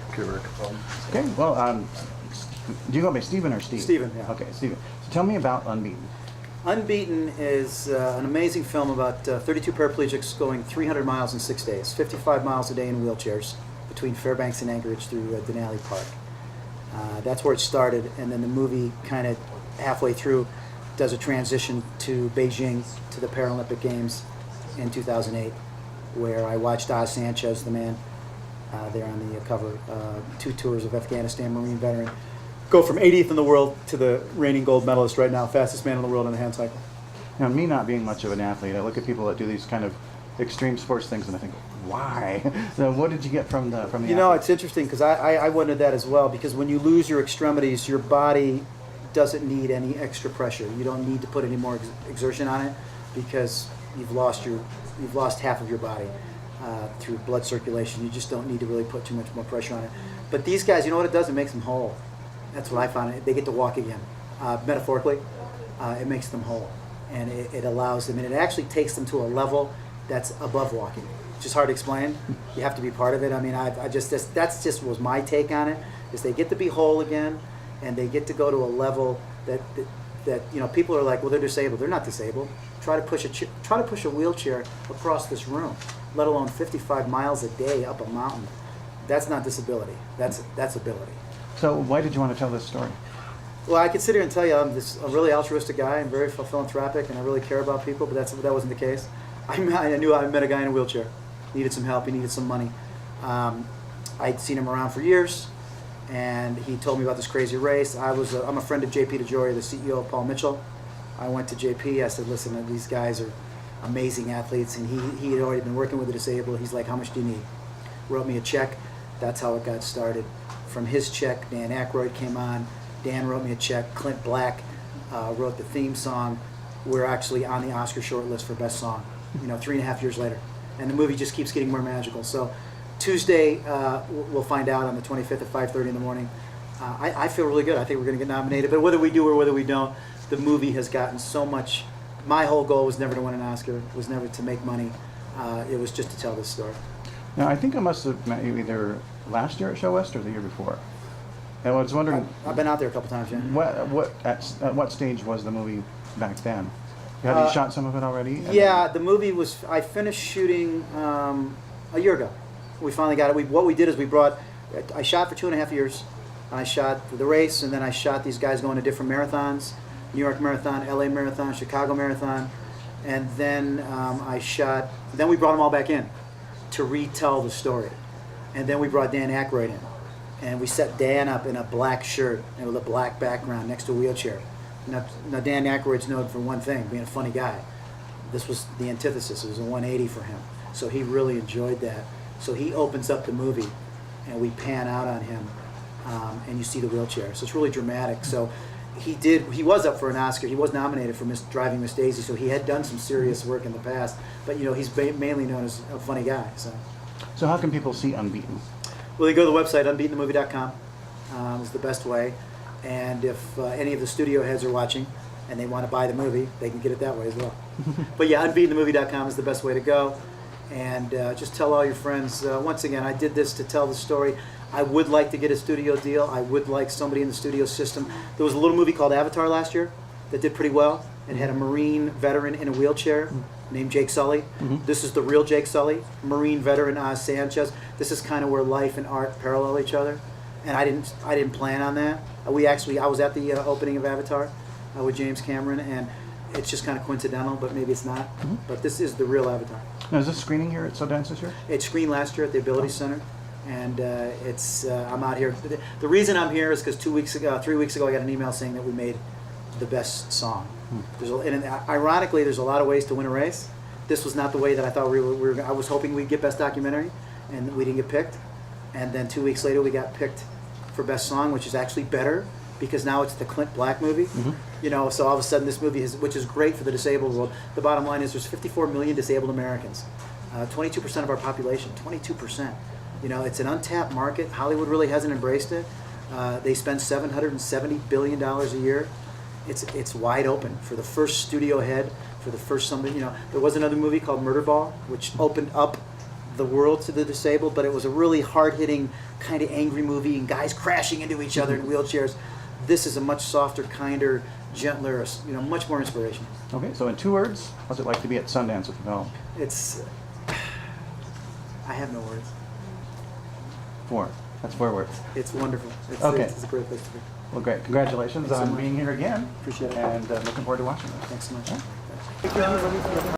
Kubrick. Okay, well, do you go by Stephen or Steve? Stephen, yeah. Okay, Stephen. So tell me about Unbeaten. Unbeaten is an amazing film about 32 paraplegics going 300 miles in 6 days, 55 miles a day in wheelchairs between Fairbanks and Anchorage through Denali Park. That's where it started, and then the movie kind of halfway through does a transition to Beijing, to the Paralympic Games in 2008, where I watched Oz Sanchez, the man there on the cover, 2 tours of Afghanistan, Marine veteran, go from 80th in the world to the reigning gold medalist right now, fastest man in the world on the hand cycle. Now, me not being much of an athlete, I look at people that do these kind of extreme sports things and I think, why? So what did you get from the You know, it's interesting because I wondered that as well, because when you lose your extremities, your body doesn't need any extra pressure. You don't need to put any more exertion on it because you've lost half of your body through blood circulation. You just don't need to really put too much more pressure on it. But these guys, you know what it does? It makes them whole. That's what I found. They get to walk again. Metaphorically, it makes them whole. And it allows them, and it actually takes them to a level that's above walking. It's just hard to explain. You have to be part of it. I mean, that's just was my take on it, is they get to be whole again, and they get to go to a level that you know, people are like, well, they're disabled. They're not disabled. Try to push a wheelchair across this room, let alone 55 miles a day up a mountain. That's not disability. That's ability. So why did you want to tell this story? Well, I could sit here and tell you I'm a really altruistic guy. I'm very philanthropic, and I really care about people, but that wasn't the case. I knew I met a guy in a wheelchair. Needed some help. He needed some money. I'd seen him around for years, and he told me about this crazy race. I'm a friend of JP DeJoria, the CEO of Paul Mitchell. I went to JP. I said, listen, these guys are amazing athletes, and he had already been working with the disabled. He's like, how much do you need? Wrote me a check. That's how it got started. From his check, Dan Aykroyd came on. Dan wrote me a check. Clint Black wrote the theme song. We're actually on the Oscar shortlist for Best Song, 3.5 years later. And the movie just keeps getting more magical. So Tuesday, we'll find out on the 25th at 5:30 in the morning. I feel really good. I think we're going to get nominated. But whether we do or whether we don't, the movie has gotten so much. My whole goal was never to win an Oscar, was never to make money. It was just to tell this story. Now, I think I must have met you either last year at Show West or the year before. And I was wondering, I've been out there a couple times, yeah. At what stage was the movie back then? Had you shot some of it already? Yeah, the movie was. I finished shooting a year ago. We finally got it. What we did is I shot for 2.5 years. I shot the race, and then I shot these guys going to different marathons: New York Marathon, LA Marathon, Chicago Marathon, and then Then we brought them all back in to retell the story, and then we brought Dan Aykroyd in, and we set Dan up in a black shirt and with a black background next to a wheelchair. Now Dan Aykroyd's known for one thing, being a funny guy. This was the antithesis. It was a 180 for him. So he really enjoyed that. So he opens up the movie, and we pan out on him, and you see the wheelchair. So it's really dramatic. So he was up for an Oscar. He was nominated for Driving Miss Daisy, so he had done some serious work in the past. But he's mainly known as a funny guy. So how can people see Unbeaten? Well, they go to the website, unbeatenthemovie.com. Is the best way. And if any of the studio heads are watching and they want to buy the movie, they can get it that way as well. But yeah, unbeatenthemovie.com is the best way to go. And just tell all your friends. Once again, I did this to tell the story. I would like to get a studio deal. I would like somebody in the studio system. There was a little movie called Avatar last year that did pretty well. It had a Marine veteran in a wheelchair named Jake Sully. This is the real Jake Sully, Marine veteran Oz Sanchez. This is kind of where life and art parallel each other. And I didn't plan on that. I was at the opening of Avatar with James Cameron, and it's just kind of coincidental, but maybe it's not. But this is the real Avatar. Now, is this screening here at Sundance this year? It screened last year at the Ability Center, and I'm out here. The reason I'm here is because 3 weeks ago, I got an email saying that we made the best song. And ironically, there's a lot of ways to win a race. This was not the way that I thought we were. I was hoping we'd get Best Documentary, and we didn't get picked. And then 2 weeks later, we got picked for Best Song, which is actually better because now it's the Clint Black movie. So all of a sudden this movie which is great for the disabled world. The bottom line is there's 54 million disabled Americans, 22% of our population, 22%. It's an untapped market. Hollywood really hasn't embraced it. They spend $770 billion a year. It's wide open for the first studio head, for the first somebody. There was another movie called Murderball, which opened up the world to the disabled, but it was a really hard-hitting, kind of angry movie, and guys crashing into each other in wheelchairs. This is a much softer, kinder, gentler, much more inspirational. Okay, so in 2 words, what's it like to be at Sundance with the film? It's, I have no words. 4. That's 4 words. It's wonderful. Okay. It's a great place to be. Well, great. Congratulations Thanks so on much. being here again. Appreciate it. And looking forward to watching this. Thanks so much. Yeah. Thank you.